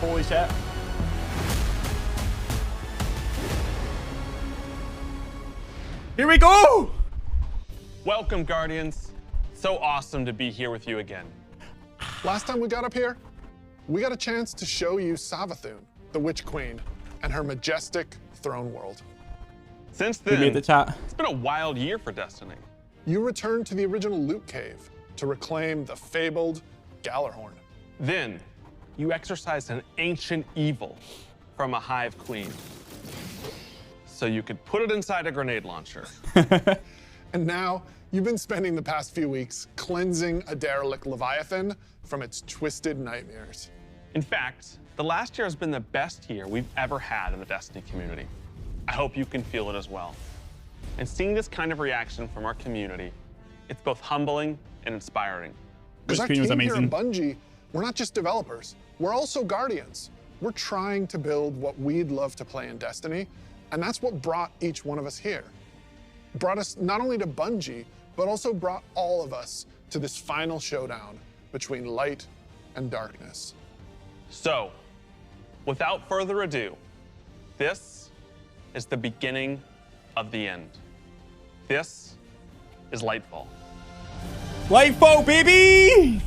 Holy shit. Here we go! Welcome, Guardians. So awesome to be here with you again. Last time we got up here, we got a chance to show you Savathun, the Witch Queen, and her majestic throne world. Since We then, made the chat. it's been a wild year for Destiny. You returned to the original Loot Cave to reclaim the fabled Gallarhorn. Then, you exorcised an ancient evil from a hive queen, so you could put it inside a grenade launcher. And now, you've been spending the past few weeks cleansing a derelict Leviathan from its twisted nightmares. In fact, the last year has been the best year we've ever had in the Destiny community. I hope you can feel it as well. And seeing this kind of reaction from our community, it's both humbling and inspiring. Because our Queen was team here at amazing. Bungie, we're not just developers, we're also guardians. We're trying to build what we'd love to play in Destiny, and that's what brought each one of us here. Brought us not only to Bungie, but also brought all of us to this final showdown between light and darkness. So, without further ado, this is the beginning of the end. This is Lightfall. Lightfall, baby!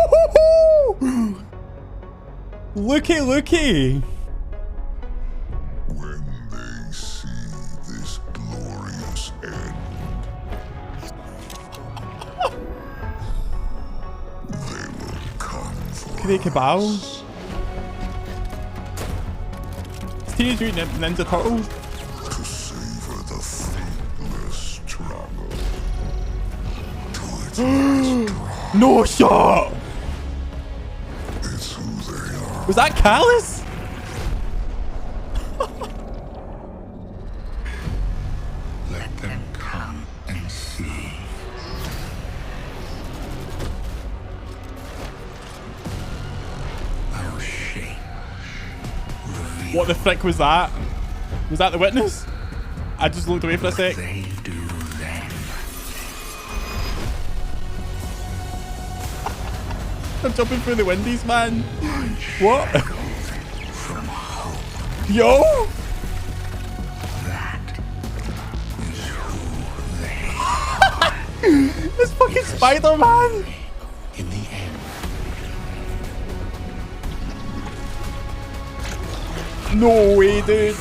Woo-hoo-hoo! Looky, looky. When they see this glorious end, they will come for Can they cabal? us. It's Teenage Mutant Ninja Turtles. To savor the fruitless struggle to its last drop. No shot! It's who they are. Was that Callus? Let them come and see. Our shape reveals What the frick was that? Was that the witness? I just looked away for a sec. they do then. I'm jumping through the windies, man. What? From hope, Yo! that is who they It's fucking Spider-Man! in the end. No way, dude.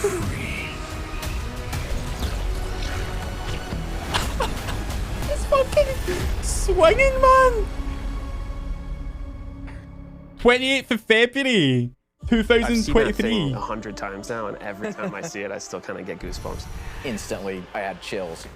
It's fucking swinging, man. 28th of February, I've seen that thing 2023. 100 times now, and every time I see it, I still kind of get goosebumps. Instantly, I had chills.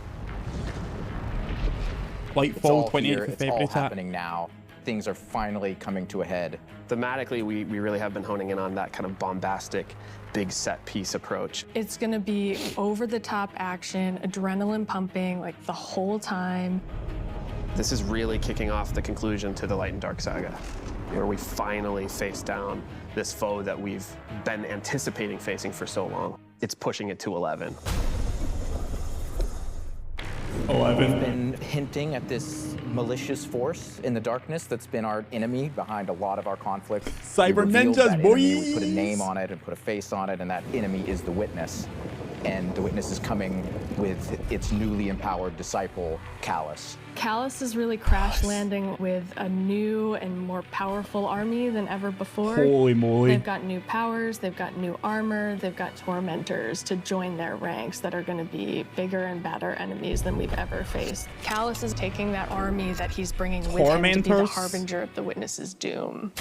It's Lightfall, all 28th here. of It's February. all Chat. happening now. Things are finally coming to a head. Thematically, we really have been honing in on that kind of bombastic, big set piece approach. It's gonna be over-the-top action, adrenaline pumping, like the whole time. This is really kicking off the conclusion to the Light and Dark saga, where we finally face down this foe that we've been anticipating facing for so long. It's pushing it to 11. 11. Been hinting at this malicious force in the darkness that's been our enemy behind a lot of our conflict. Cyber We revealed ninjas, that enemy, we put a boys. name on it and put a face on it, and that enemy is the Witness. And the Witness is coming with its newly empowered disciple, Callus. Callus is really crash landing with a new and more powerful army than ever before. Holy moly. They've got new powers, they've got new armor, they've got tormentors to join their ranks that are going to be bigger and badder enemies than we've ever faced. Callus is taking that army that he's bringing with him to be the Tormentors? harbinger of the Witness's doom.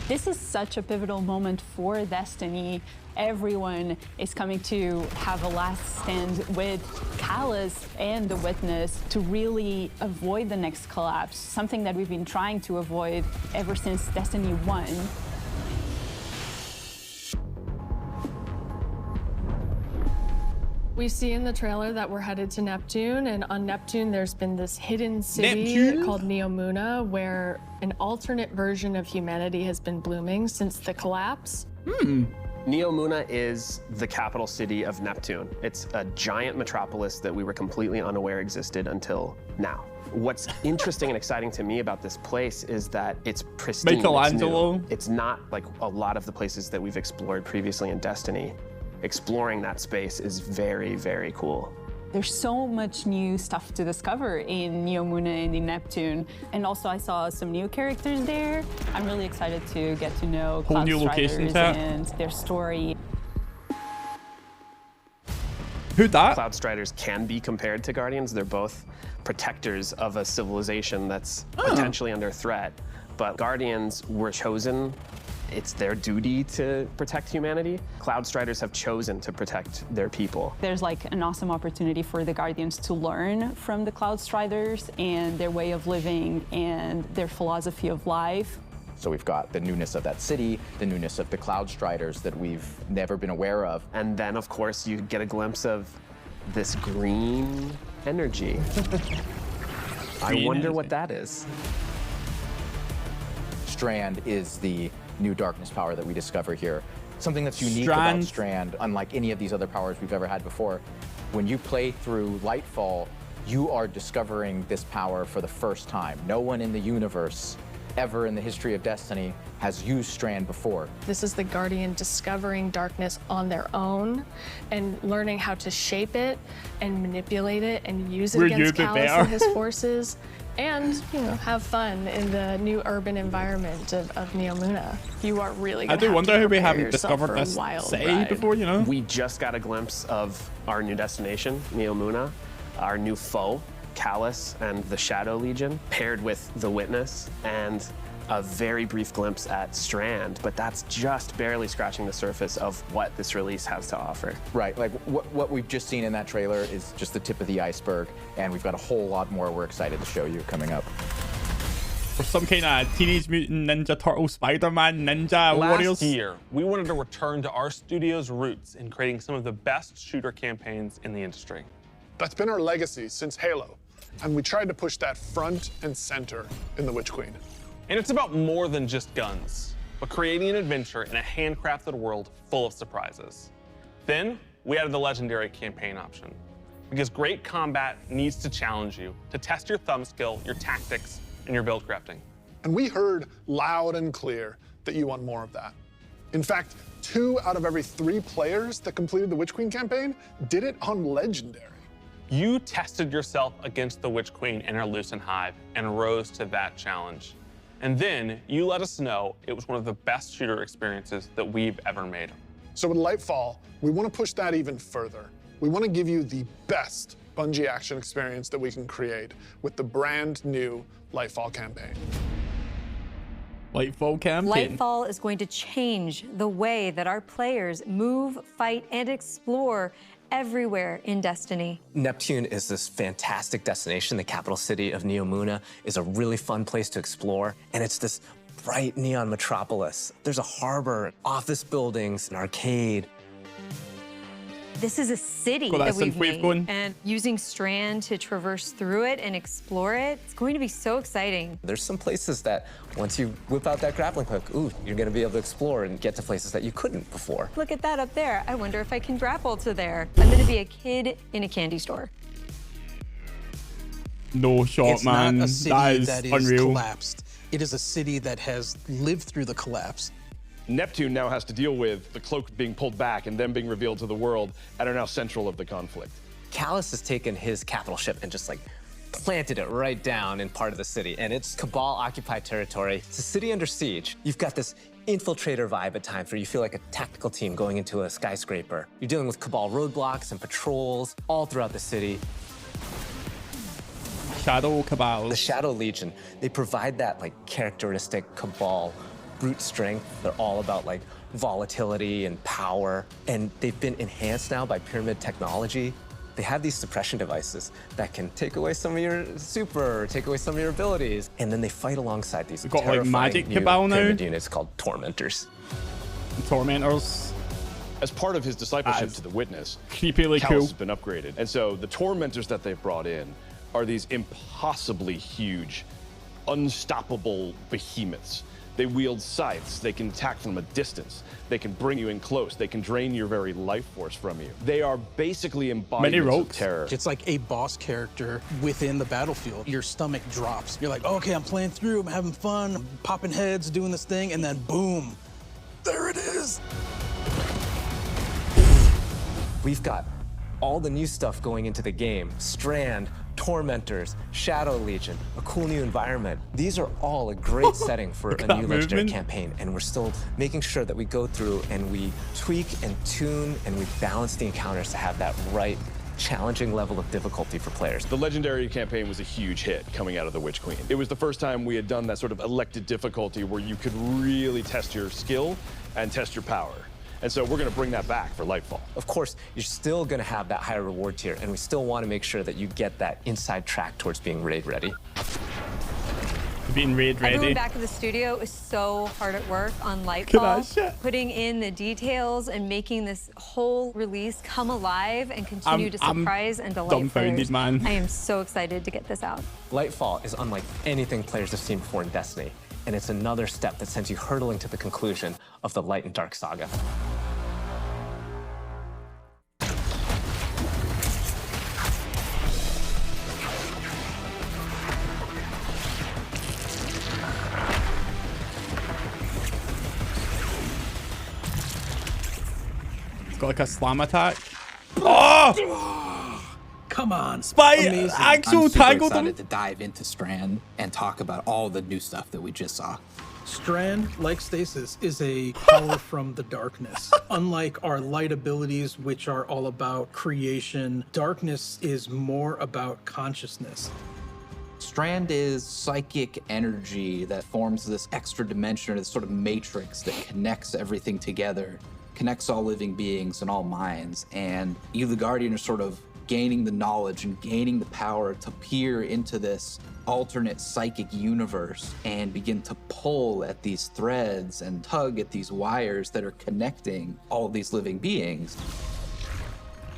This is such a pivotal moment for Destiny. Everyone is coming to have a last stand with Callus and the Witness to really avoid the next collapse, something that we've been trying to avoid ever since Destiny 1. We see in the trailer that we're headed to Neptune, and on Neptune there's been this hidden city Neptune? called Neomuna, where an alternate version of humanity has been blooming since the collapse. Neomuna is the capital city of Neptune. It's a giant metropolis that we were completely unaware existed until now. What's interesting and exciting to me about this place is that it's pristine. Michelangelo. It's not like a lot of the places that we've explored previously in Destiny. Exploring that space is very, very cool. There's so much new stuff to discover in Neomuna and in Neptune. And also I saw some new characters there. I'm really excited to get to know Whole new location Cloudstriders and their story. Who that? Cloudstriders can be compared to Guardians. They're both protectors of a civilization that's potentially under threat. But Guardians were chosen. It's their duty to protect humanity. Cloudstriders have chosen to protect their people. There's like an awesome opportunity for the Guardians to learn from the Cloudstriders and their way of living and their philosophy of life. So we've got the newness of that city, the newness of the Cloudstriders that we've never been aware of. And then, of course, you get a glimpse of this green energy. I wonder what that is. Strand is the new darkness power that we discover here. Something that's unique about Strand, unlike any of these other powers we've ever had before. When you play through Lightfall, you are discovering this power for the first time. No one in the universe ever in the history of Destiny has used Strand before. This is the Guardian discovering darkness on their own and learning how to shape it and manipulate it and use it against Callus and his forces. And, you know, have fun in the new urban environment of Neomuna. You are really going to I do wonder how we haven't discovered this city before, you know? We just got a glimpse of our new destination, Neomuna, our new foe, Callus and the Shadow Legion, paired with the Witness, and a very brief glimpse at Strand, but that's just barely scratching the surface of what this release has to offer. Right, like what we've just seen in that trailer is just the tip of the iceberg, and we've got a whole lot more we're excited to show you coming up. For some kind of Teenage Mutant Ninja Turtle, Spider-Man, Ninja Warriors. Last year, we wanted to return to our studio's roots in creating some of the best shooter campaigns in the industry. That's been our legacy since Halo, and we tried to push that front and center in The Witch Queen. And it's about more than just guns, but creating an adventure in a handcrafted world full of surprises. Then, we added the legendary campaign option, because great combat needs to challenge you, to test your thumb skill, your tactics, and your build crafting. And we heard loud and clear that you want more of that. In fact, 2 out of every 3 players that completed the Witch Queen campaign did it on Legendary. You tested yourself against the Witch Queen and her Lucent Hive and rose to that challenge. And then you let us know it was one of the best shooter experiences that we've ever made. So with Lightfall, we want to push that even further. We want to give you the best Bungie action experience that we can create with the brand new Lightfall campaign. Lightfall campaign. Lightfall is going to change the way that our players move, fight, and explore everywhere in Destiny. Neptune is this fantastic destination. The capital city of Neomuna is a really fun place to explore, and it's this bright neon metropolis. There's a harbor, office buildings, an arcade. This is a city that we've made, and using Strand to traverse through it and explore it, it's going to be so exciting. There's some places that once you whip out that grappling hook, ooh, you're gonna be able to explore and get to places that you couldn't before. Look at that up there. I wonder if I can grapple to there. I'm gonna be a kid in a candy store. No shot, it's man. Not a city that is unreal. Collapsed. It is a city that has lived through the collapse. Neptune now has to deal with the cloak being pulled back and then being revealed to the world and are now central of the conflict. Callus has taken his capital ship and just like planted it right down in part of the city, and it's Cabal-occupied territory. It's a city under siege. You've got this infiltrator vibe at times where you feel like a tactical team going into a skyscraper. You're dealing with Cabal roadblocks and patrols all throughout the city. Shadow Cabal. The Shadow Legion, they provide that like characteristic Cabal brute strength. They're all about like volatility and power, and they've been enhanced now by pyramid technology. They have these suppression devices that can take away some of your super, or take away some of your abilities, and then they fight alongside these terrifying like magic new Cabal now? pyramid units called Tormentors. Tormentors. As part of his discipleship to the Witness, creepily Callus cool. has been upgraded, and so the Tormentors that they've brought in are these impossibly huge, unstoppable behemoths They wield scythes. They can attack from a distance. They can bring you in close. They can drain your very life force from you. They are basically embodiments of terror. It's like a boss character within the battlefield. Your stomach drops. You're like, okay, I'm playing through, I'm having fun, I'm popping heads, doing this thing, and then boom, there it is. We've got all the new stuff going into the game. Strand, Tormentors, Shadow Legion, a cool new environment. These are all a great setting for a new legendary campaign, and we're still making sure that we go through and we tweak and tune and we balance the encounters to have that right challenging level of difficulty for players. The legendary campaign was a huge hit coming out of the Witch Queen. It was the first time we had done that sort of elected difficulty where you could really test your skill and test your power. And so we're going to bring that back for Lightfall. Of course, you're still going to have that higher reward tier, and we still want to make sure that you get that inside track towards being raid ready. Being raid ready. Everyone back at the studio is so hard at work on Lightfall, putting in the details and making this whole release come alive and continue to surprise and delight players. Man. I am so excited to get this out. Lightfall is unlike anything players have seen before in Destiny, and it's another step that sends you hurtling to the conclusion of the Light and Dark saga. It's got like a slam attack. Oh! Come on, Spy actual tangled them. I'm super excited to dive into Strand and talk about all the new stuff that we just saw. Strand, like Stasis, is a power from the darkness. Unlike our light abilities, which are all about creation, darkness is more about consciousness. Strand is psychic energy that forms this extra dimension, or this sort of matrix that connects everything together, connects all living beings and all minds. And you, the Guardian, are sort of gaining the knowledge and gaining the power to peer into this alternate psychic universe and begin to pull at these threads and tug at these wires that are connecting all of these living beings.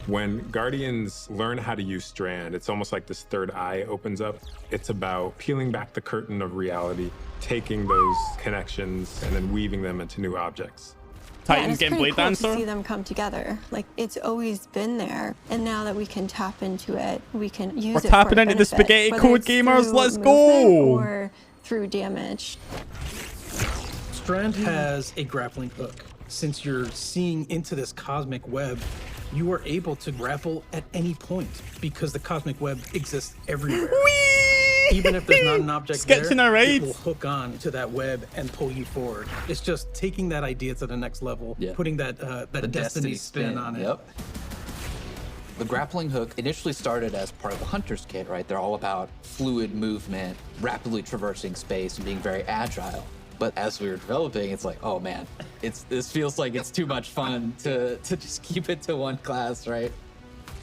When Guardians learn how to use Strand, it's almost like this third eye opens up. It's about peeling back the curtain of reality, taking those connections and then weaving them into new objects. Titans getting Blade Dancer. To see them come together. Like, it's always been there, and now that we can tap into it, we can use it. We're tapping into the spaghetti code, gamers. Let's go. Or through damage. Strand has a grappling hook. Since you're seeing into this cosmic web, you are able to grapple at any point because the cosmic web exists everywhere. Even if there's not an object there, it will hook on to that web and pull you forward. It's just taking that idea to the next level, putting that Destiny spin on it. Yep. The grappling hook initially started as part of the Hunter's Kit, right? They're all about fluid movement, rapidly traversing space, and being very agile. But as we were developing, it's like, oh man, this feels like it's too much fun to just keep it to one class, right?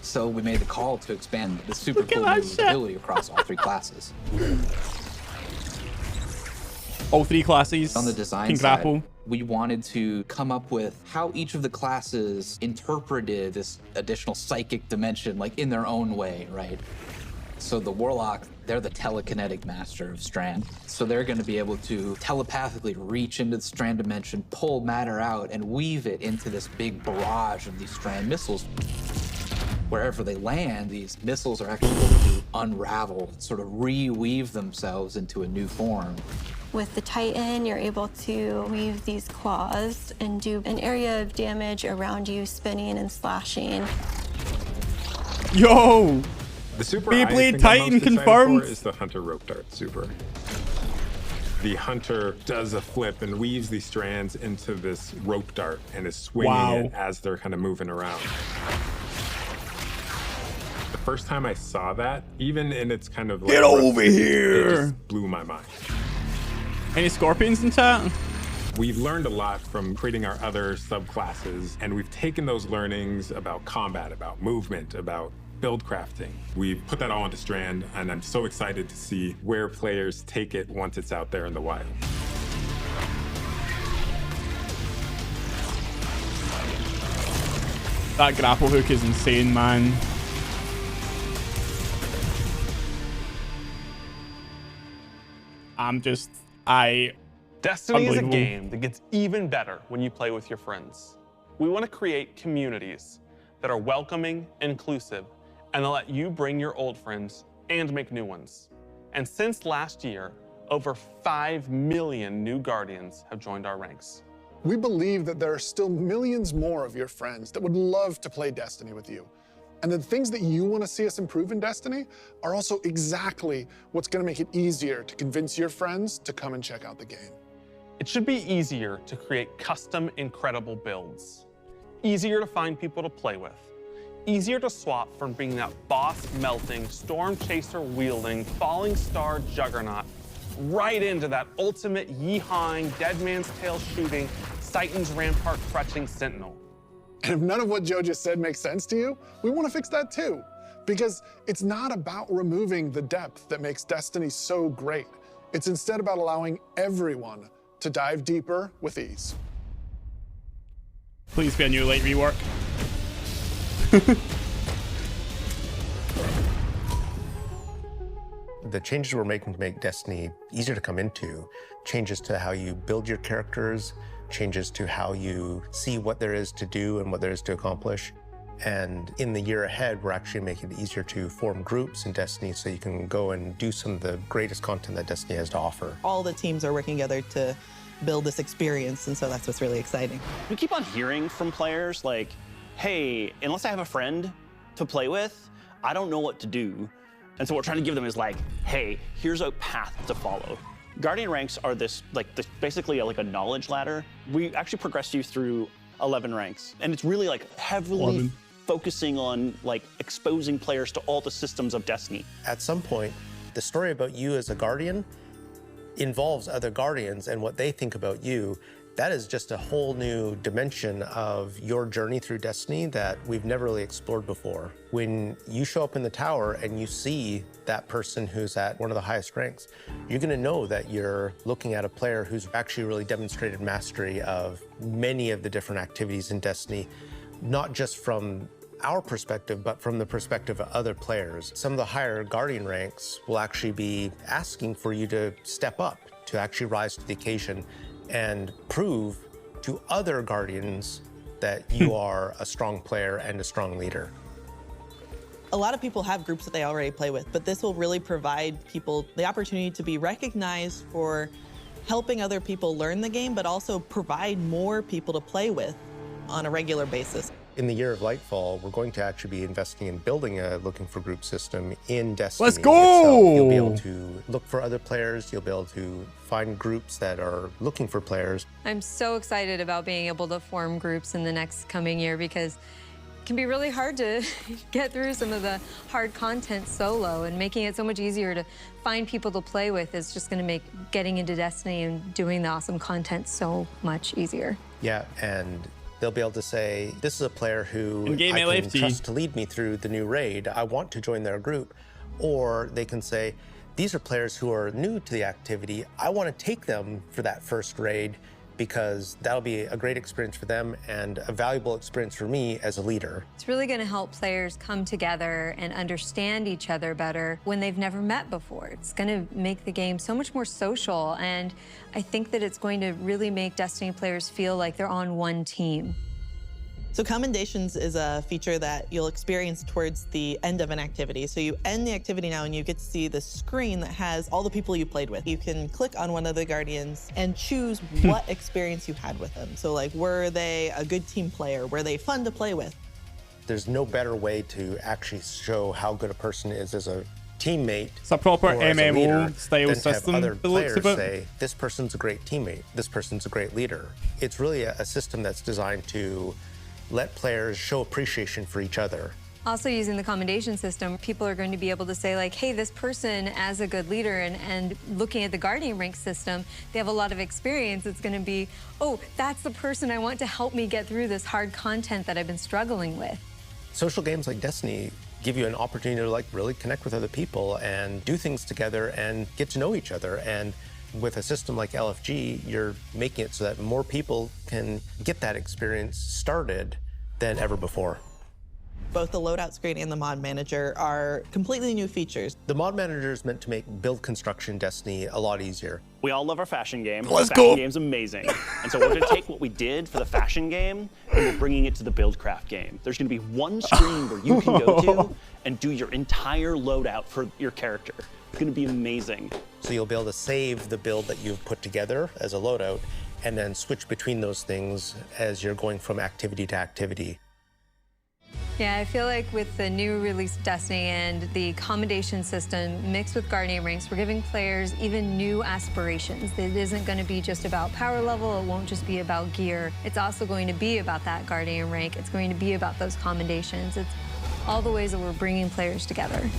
So we made the call to expand the super cool ability across all three classes. All three classes on the design can grapple. Side, we wanted to come up with how each of the classes interpreted this additional psychic dimension, like in their own way, right? So the Warlock, they're the telekinetic master of Strand. So they're going to be able to telepathically reach into the Strand dimension, pull matter out, and weave it into this big barrage of these Strand missiles. Wherever they land, these missiles are actually able to unravel, sort of reweave themselves into a new form. With the Titan, you're able to weave these claws and do an area of damage around you, spinning and slashing. Yo! The super Beyblade Titan confirmed is the Hunter Rope Dart super. The Hunter does a flip and weaves these strands into this rope dart and is swinging it as they're kind of moving around. The first time I saw that, even in its kind of like, get over here, it just blew my mind. Any scorpions in chat? We've learned a lot from creating our other subclasses, and we've taken those learnings about combat, about movement, about build crafting. We've put that all into Strand, and I'm so excited to see where players take it once it's out there in the wild. That grapple hook is insane, man. Destiny is a game that gets even better when you play with your friends. We want to create communities that are welcoming, inclusive, and that let you bring your old friends and make new ones. And since last year, over 5 million new Guardians have joined our ranks. We believe that there are still millions more of your friends that would love to play Destiny with you. And the things that you want to see us improve in Destiny are also exactly what's going to make it easier to convince your friends to come and check out the game. It should be easier to create custom, incredible builds. Easier to find people to play with. Easier to swap from being that boss-melting, storm chaser-wielding, falling star juggernaut right into that ultimate yee-hawing, dead man's tail shooting, Titan's rampart crutching sentinel. And if none of what Joe just said makes sense to you, we want to fix that too. Because it's not about removing the depth that makes Destiny so great. It's instead about allowing everyone to dive deeper with ease. Please be a new late rework. The changes we're making to make Destiny easier to come into, changes to how you build your characters, changes to how you see what there is to do and what there is to accomplish. And in the year ahead, we're actually making it easier to form groups in Destiny so you can go and do some of the greatest content that Destiny has to offer. All the teams are working together to build this experience, and so that's what's really exciting. We keep on hearing from players like, hey, unless I have a friend to play with, I don't know what to do. And so what we're trying to give them is like, hey, here's a path to follow. Guardian ranks are basically like a knowledge ladder. We actually progress you through 11 ranks. And it's really like heavily focusing on like exposing players to all the systems of Destiny. At some point, the story about you as a Guardian involves other Guardians and what they think about you. That is just a whole new dimension of your journey through Destiny that we've never really explored before. When you show up in the tower and you see that person who's at one of the highest ranks, you're gonna know that you're looking at a player who's actually really demonstrated mastery of many of the different activities in Destiny, not just from our perspective, but from the perspective of other players. Some of the higher Guardian ranks will actually be asking for you to step up, to actually rise to the occasion and prove to other Guardians that you are a strong player and a strong leader. A lot of people have groups that they already play with, but this will really provide people the opportunity to be recognized for helping other people learn the game, but also provide more people to play with on a regular basis. In the year of Lightfall, we're going to actually be investing in building a looking for group system in Destiny. Let's go! Itself. You'll be able to look for other players. You'll be able to find groups that are looking for players. I'm so excited about being able to form groups in the next coming year because it can be really hard to get through some of the hard content solo, and making it so much easier to find people to play with is just going to make getting into Destiny and doing the awesome content so much easier. Yeah, and they'll be able to say, this is a player who In-game I can LFT. trust to lead me through the new raid. I want to join their group. Or they can say, these are players who are new to the activity. I want to take them for that first raid because that'll be a great experience for them and a valuable experience for me as a leader. It's really going to help players come together and understand each other better when they've never met before. It's going to make the game so much more social, and I think that it's going to really make Destiny players feel like they're on one team. So commendations is a feature that you'll experience towards the end of an activity. So you end the activity now and you get to see the screen that has all the people you played with. You can click on one of the Guardians and choose what experience you had with them. So like, were they a good team player? Were they fun to play with? There's no better way to actually show how good a person is as a teammate. It's a proper or as a leader MMO style than to have system. other by the looks players of it. say, this person's a great teammate, this person's a great leader. It's really a system that's designed to let players show appreciation for each other. Also, using the commendation system, people are going to be able to say like, hey, this person as a good leader, and looking at the Guardian rank system, they have a lot of experience. It's going to be, oh, that's the person I want to help me get through this hard content that I've been struggling with. Social games like Destiny give you an opportunity to like really connect with other people and do things together and get to know each other. And with a system like LFG, you're making it so that more people can get that experience started than ever before. Both the loadout screen and the mod manager are completely new features. The mod manager is meant to make build construction in Destiny a lot easier. We all love our fashion game. Let's the go. fashion game's amazing. And so we're gonna take what we did for the fashion game and we're bringing it to the Buildcraft game. There's gonna be one screen where you can go to and do your entire loadout for your character. It's gonna be amazing. So you'll be able to save the build that you've put together as a loadout and then switch between those things as you're going from activity to activity. Yeah, I feel like with the new release of Destiny and the commendation system mixed with Guardian ranks, we're giving players even new aspirations. It isn't going to be just about power level. It won't just be about gear. It's also going to be about that Guardian rank. It's going to be about those commendations. It's all the ways that we're bringing players together.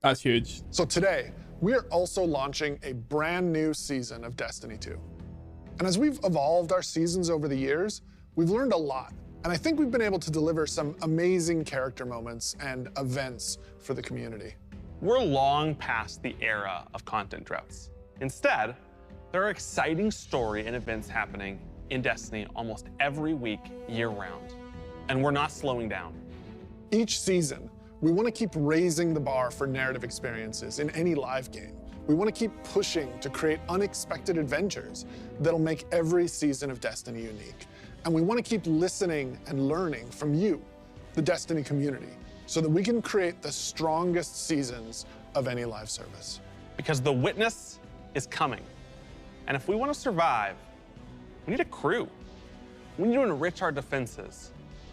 That's huge. So today, we are also launching a brand new season of Destiny 2. And as we've evolved our seasons over the years, we've learned a lot. And I think we've been able to deliver some amazing character moments and events for the community. We're long past the era of content droughts. Instead, there are exciting story and events happening in Destiny almost every week, year-round. And we're not slowing down. Each season, we want to keep raising the bar for narrative experiences in any live game. We want to keep pushing to create unexpected adventures that'll make every season of Destiny unique. And we want to keep listening and learning from you, the Destiny community, so that we can create the strongest seasons of any live service. Because the witness is coming. And if we want to survive, we need a crew. We need to enrich our defenses.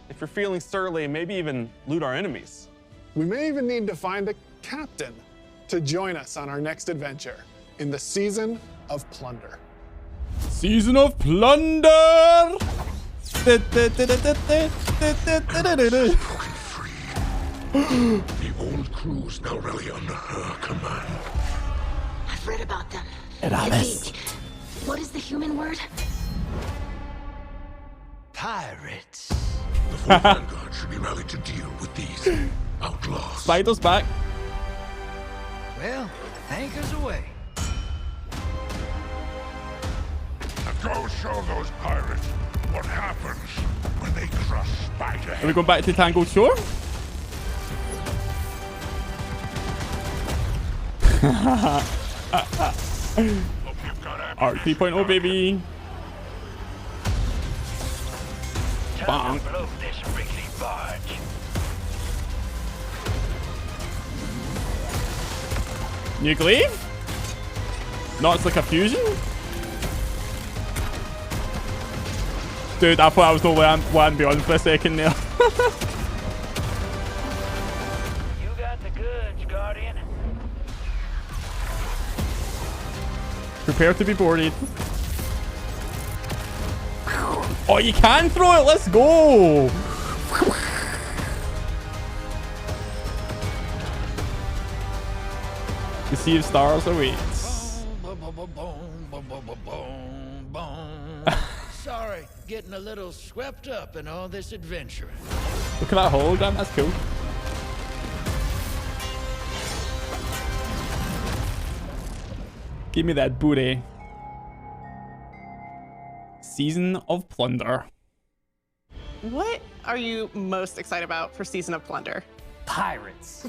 If you're feeling surly, maybe even loot our enemies. We may even need to find a captain to join us on our next adventure in the Season of Plunder. Season of Plunder! The old crew's now really under her command. I've read about them. Eramis. What is the human word? Pirates. The full vanguard should be rallied to deal with these outlaws. Spider's back. Well, anchors away. Now go show those pirates what happens when they crush Spider. Are we going back to Tangled Shore? Arc 3.0, baby. Bang. New glaive? No, it's like a fusion? Dude, I thought I was no land beyond for a second there. You got the goods, Guardian. Prepare to be boarded. Oh, you can throw it. Let's go. The Sea of Stars awaits. Sorry, getting a little swept up in all this adventuring. Look at that hologram. That's cool. Give me that booty. Season of Plunder. What are you most excited about for Season of Plunder? Pirates.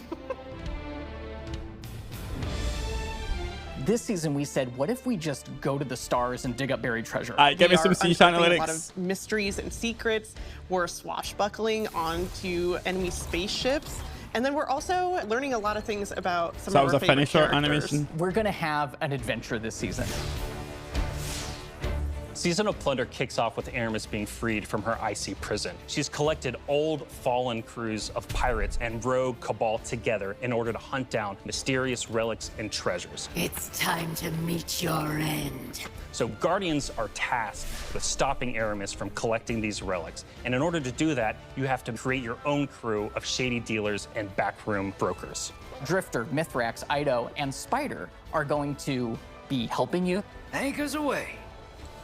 This season we said, what if we just go to the stars and dig up buried treasure? Give me some sea analytics. A lot of mysteries and secrets. We're swashbuckling onto enemy spaceships. And then we're also learning a lot of things about some of our favorite characters. Animation. We're gonna have an adventure this season. Season of Plunder kicks off with Aramis being freed from her icy prison. She's collected old, fallen crews of pirates and rogue cabal together in order to hunt down mysterious relics and treasures. It's time to meet your end. So Guardians are tasked with stopping Aramis from collecting these relics. And in order to do that, you have to create your own crew of shady dealers and backroom brokers. Drifter, Mithrax, Ido, and Spider are going to be helping you. Anchors away.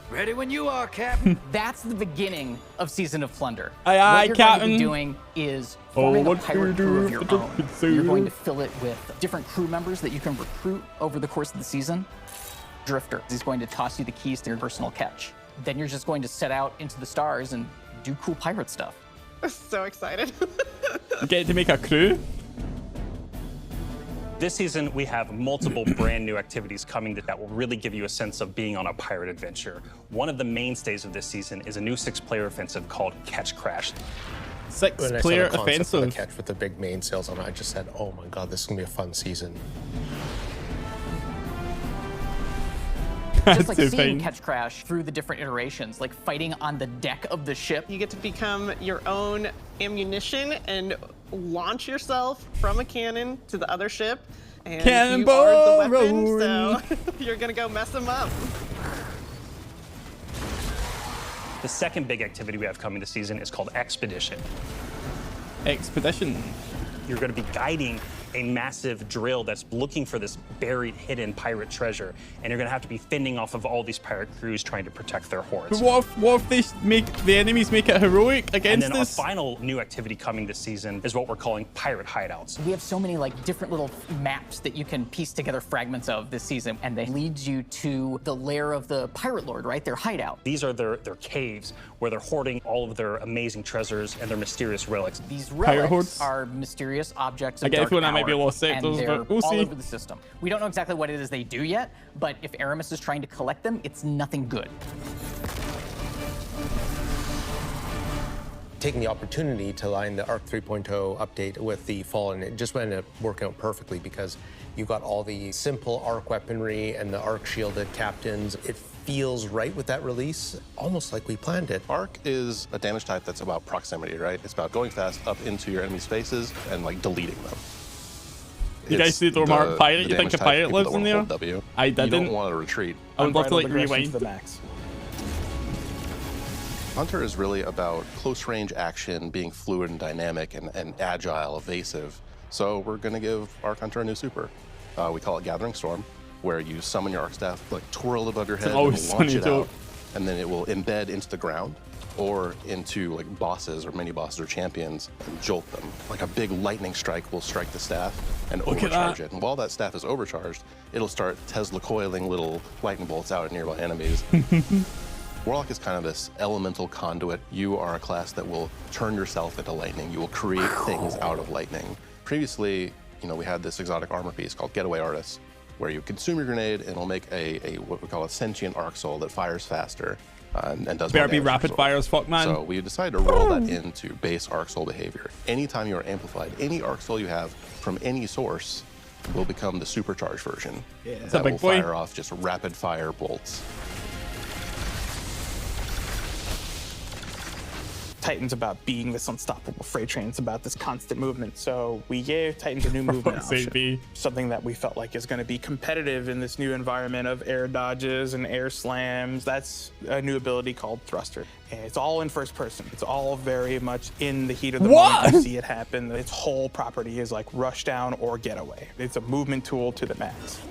Ready when you are, Captain. That's the beginning of Season of Plunder. Aye, aye, what you're Captain. going to be doing is forming a pirate crew of your own. You're going to fill it with different crew members that you can recruit over the course of the season. drifter. He's going to toss you the keys to your personal catch. Then you're just going to set out into the stars and do cool pirate stuff. So excited. You get to make a crew. This season, we have multiple brand new activities coming that will really give you a sense of being on a pirate adventure. One of the mainstays of this season is a new 6-player offensive called Catch Crash. 6-player offensive. The catch with the big mainsails on it, I just said, oh my god, this is gonna be a fun season. Just like seeing Catch Crash through the different iterations, like fighting on the deck of the ship. You get to become your own ammunition and launch yourself from a cannon to the other ship. And you are the weapon, so you're gonna go mess them up. The second big activity we have coming this season is called Expedition. Expedition. You're going to be guiding a massive drill that's looking for this buried, hidden pirate treasure, and you're going to have to be fending off of all these pirate crews trying to protect their hordes. But what if they make the enemies make it heroic against And then us? our final new activity coming this season is what we're calling pirate hideouts. We have so many like different little maps that you can piece together fragments of this season, and they lead you to the lair of the pirate lord, right? Their hideout. These are their caves where they're hoarding all of their amazing treasures and their mysterious relics. These relics are mysterious objects of dark power, I might be lost and sectors, they're but we'll all see. over the system. We don't know exactly what it is they do yet, but if Aramis is trying to collect them, it's nothing good. Taking the opportunity to line the Arc 3.0 update with the Fallen, it just ended up working out perfectly because you got all the simple Arc weaponry and the Arc shielded captains. It feels right with that release, almost like we planned it. Arc is a damage type that's about proximity, right? It's about going fast up into your enemy's faces and like deleting them. You guys see the remark pirate? You think a pirate lives in there? I didn't. You don't want to retreat. I would love to like rewind. the max. Hunter is really about close range action, being fluid and dynamic and agile, evasive. So we're going to give Arc Hunter a new super. We call it Gathering Storm, where you summon your Arc Staff, like twirl it above your head and launch it out, and then it will embed into the ground or into like bosses or mini bosses or champions and jolt them. Like a big lightning strike will strike the staff and overcharge it. And while that staff is overcharged, it'll start Tesla coiling little lightning bolts out at nearby enemies. Warlock is kind of this elemental conduit. You are a class that will turn yourself into lightning. You will create things out of lightning. Previously, we had this exotic armor piece called Getaway Artist, where you consume your grenade and it'll make a what we call a sentient arc soul that fires faster and does more Better be damage rapid fire as fuck, man. So we decided to roll that into base arc soul behavior. Anytime you are amplified, any arc soul you have from any source will become the supercharged version. Yeah. That will fire off just rapid fire bolts. Titan's about being this unstoppable freight train. It's about this constant movement. So we gave Titans a new movement option, something that we felt like is going to be competitive in this new environment of air dodges and air slams. That's a new ability called Thruster. And it's all in first person. It's all very much in the heat of the moment. You see it happen. Its whole property is like rush down or getaway. It's a movement tool to the max.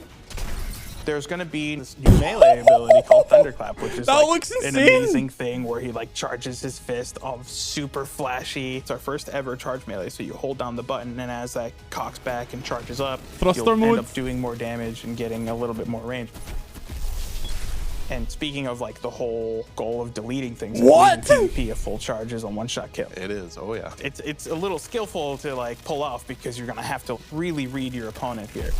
There's going to be this new melee ability called Thunderclap, which is an amazing thing where he like charges his fist all super flashy. It's our first ever charge melee, so you hold down the button, and as that cocks back and charges up, you'll end up doing more damage and getting a little bit more range. And speaking of like the whole goal of deleting things, PvP, a full charge is a one-shot kill. It is, oh yeah. It's a little skillful to like pull off because you're going to have to really read your opponent here.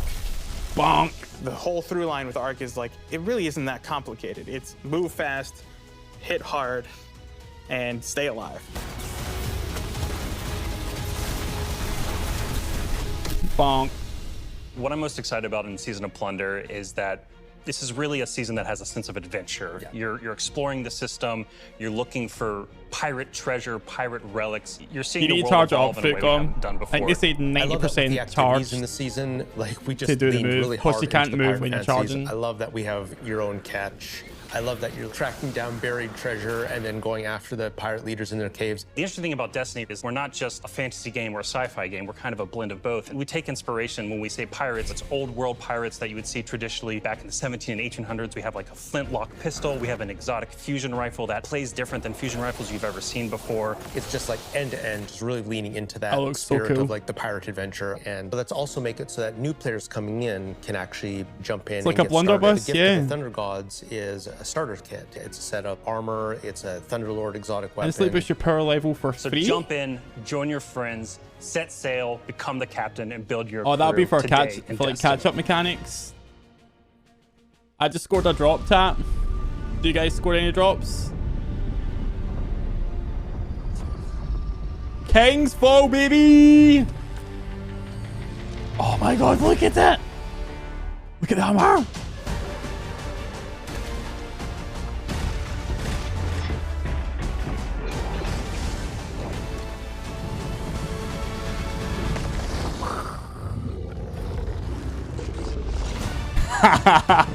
Bonk. The whole through line with Arc is like, it really isn't that complicated. It's move fast, hit hard, and stay alive. Bonk. What I'm most excited about in Season of Plunder is that this is really a season that has a sense of adventure. Yeah. You're exploring the system. You're looking for pirate treasure, pirate relics. You're seeing the world evolve in a way we haven't done before. I think they say 90% charge in the season. Like we just to do the leaned move. really Plus hard you can't into the move when you're pirate charging. I love that we have your own catch. I love that you're tracking down buried treasure and then going after the pirate leaders in their caves. The interesting thing about Destiny is we're not just a fantasy game or a sci-fi game, we're kind of a blend of both. And we take inspiration when we say pirates. It's old world pirates that you would see traditionally back in the 17 and 1800s. We have like a flintlock pistol, we have an exotic fusion rifle that plays different than fusion rifles you've ever seen before. It's just like end to end, just really leaning into that so spirit cool. of like the pirate adventure. And let's also make it so that new players coming in can actually jump in It's like and a get started. blunderbuss, The gift yeah. of the Thunder Gods is a starter kit. It's a set of armor, it's a Thunderlord exotic weapon. And it's like boost your power level for So free. jump in, join your friends, set sail, become the captain, and build your Oh, that'd be crew for today in like Destiny. catch up mechanics. I just scored a drop tap. Do you guys score any drops? King's Fall, baby! Oh my god, look at that! Look at the hammer! I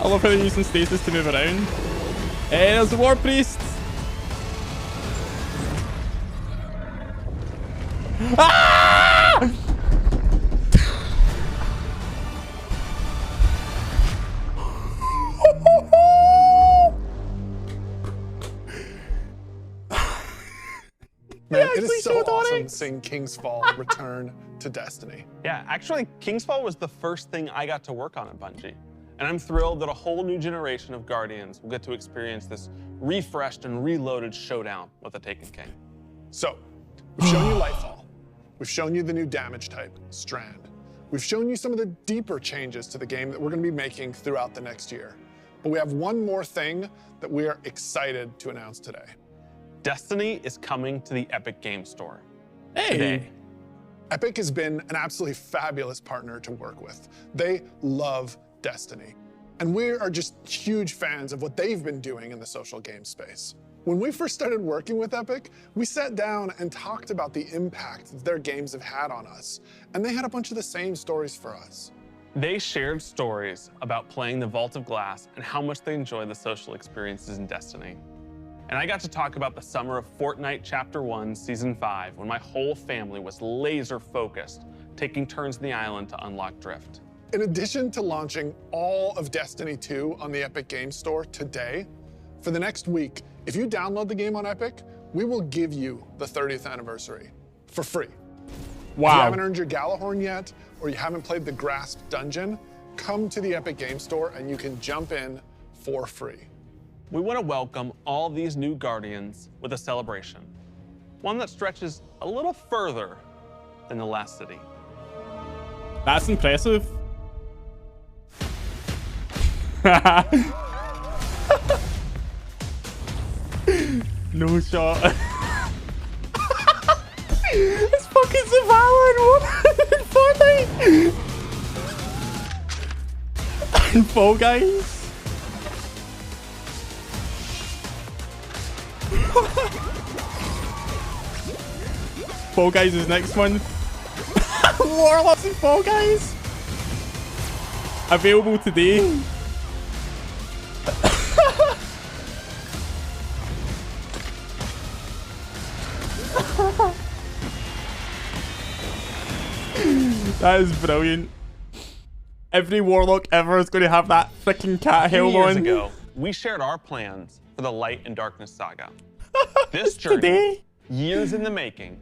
love how they're using stasis to move around. Hey, there's the War Priest! Ah! Man, it is so awesome seeing King's Fall return to Destiny. Yeah, actually, King's Fall was the first thing I got to work on at Bungie. And I'm thrilled that a whole new generation of Guardians will get to experience this refreshed and reloaded showdown with the Taken King. So, we've shown you Lightfall. We've shown you the new damage type, Strand. We've shown you some of the deeper changes to the game that we're going to be making throughout the next year. But we have one more thing that we are excited to announce today. Destiny is coming to the Epic Game Store today. Epic has been an absolutely fabulous partner to work with. They love Destiny. And we are just huge fans of what they've been doing in the social game space. When we first started working with Epic, we sat down and talked about the impact that their games have had on us. And they had a bunch of the same stories for us. They shared stories about playing the Vault of Glass and how much they enjoy the social experiences in Destiny. And I got to talk about the summer of Fortnite Chapter 1, Season 5, when my whole family was laser focused, taking turns on the island to unlock Drift. In addition to launching all of Destiny 2 on the Epic Games Store today, for the next week, if you download the game on Epic, we will give you the 30th anniversary for free. Wow. If you haven't earned your Galahorn yet, or you haven't played the Grasp Dungeon, come to the Epic Games Store and you can jump in for free. We want to welcome all these new Guardians with a celebration, one that stretches a little further than the last city. That's impressive. No shot. It's fucking Savannah in Fortnite. Fall Guys. Fall Guys is next month. Warlocks and Fall Guys. Available today. That is brilliant. Every Warlock ever is going to have that freaking cat helm on. 2 years ago, we shared our plans for the Light and Darkness saga. This journey, years in the making,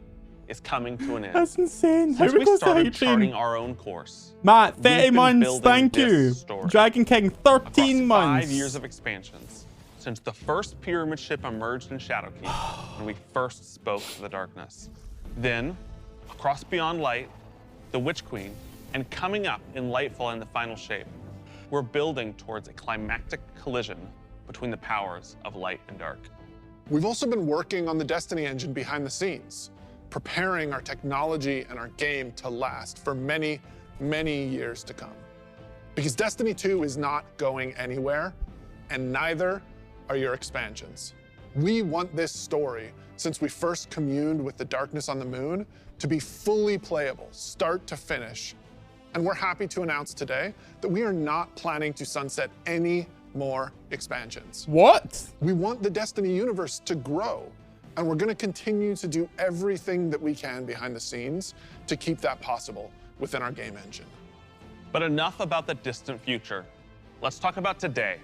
is coming to an end. That's insane. How Since we we close to started hype train? charting our own course, Matt, we've 30 been months, building thank this you. story Dragon King, 13 months. 5 years of expansions since the first pyramid ship emerged in Shadowkeep when we first spoke to the darkness. Then, across Beyond Light, the Witch Queen, and coming up in Lightfall in the final shape, we're building towards a climactic collision between the powers of light and dark. We've also been working on the Destiny engine behind the scenes, preparing our technology and our game to last for many, many years to come. Because Destiny 2 is not going anywhere, and neither are your expansions. We want this story since we first communed with the darkness on the moon to be fully playable, start to finish. And we're happy to announce today that we are not planning to sunset any more expansions. What? We want the Destiny universe to grow, and we're gonna continue to do everything that we can behind the scenes to keep that possible within our game engine. But enough about the distant future. Let's talk about today,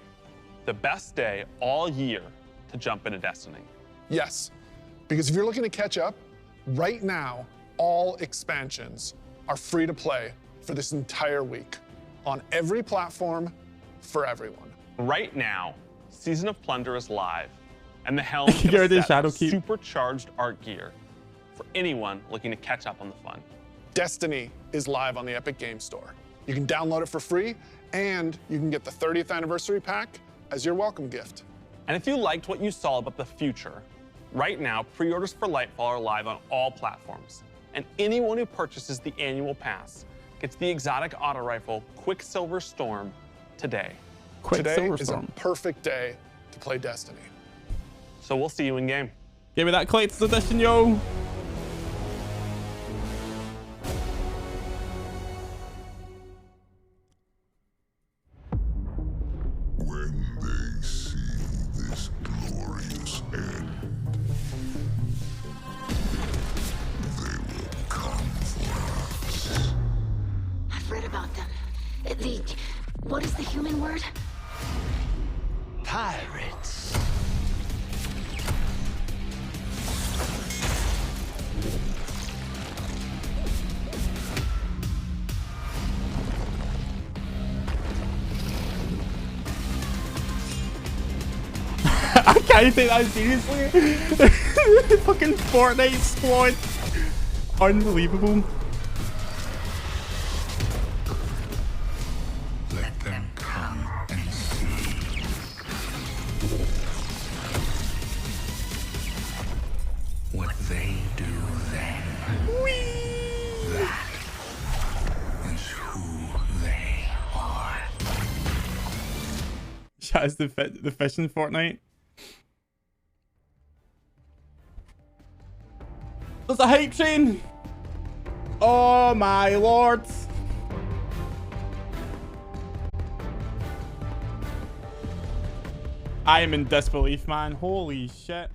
the best day all year to jump into Destiny. Yes, because if you're looking to catch up, right now, all expansions are free to play for this entire week on every platform for everyone. Right now, Season of Plunder is live, and the Helm is Shadow set with Keep. supercharged art gear for anyone looking to catch up on the fun. Destiny is live on the Epic Games Store. You can download it for free, and you can get the 30th anniversary pack as your welcome gift. And if you liked what you saw about the future, right now, pre-orders for Lightfall are live on all platforms. And anyone who purchases the annual pass gets the exotic auto rifle Quicksilver Storm today. Today is a perfect day to play Destiny. So we'll see you in game. Give me that collector's edition, yo. When they see this glorious end, they will come for us. I've read about them. What is the human word? Pirates. I can't take that seriously. Fucking Fortnite squad. Unbelievable. Let them come and see. What they do then. That is who they are. Shaz the fish in Fortnite. There's a hype train. Oh my lord. I am in disbelief, man. Holy shit.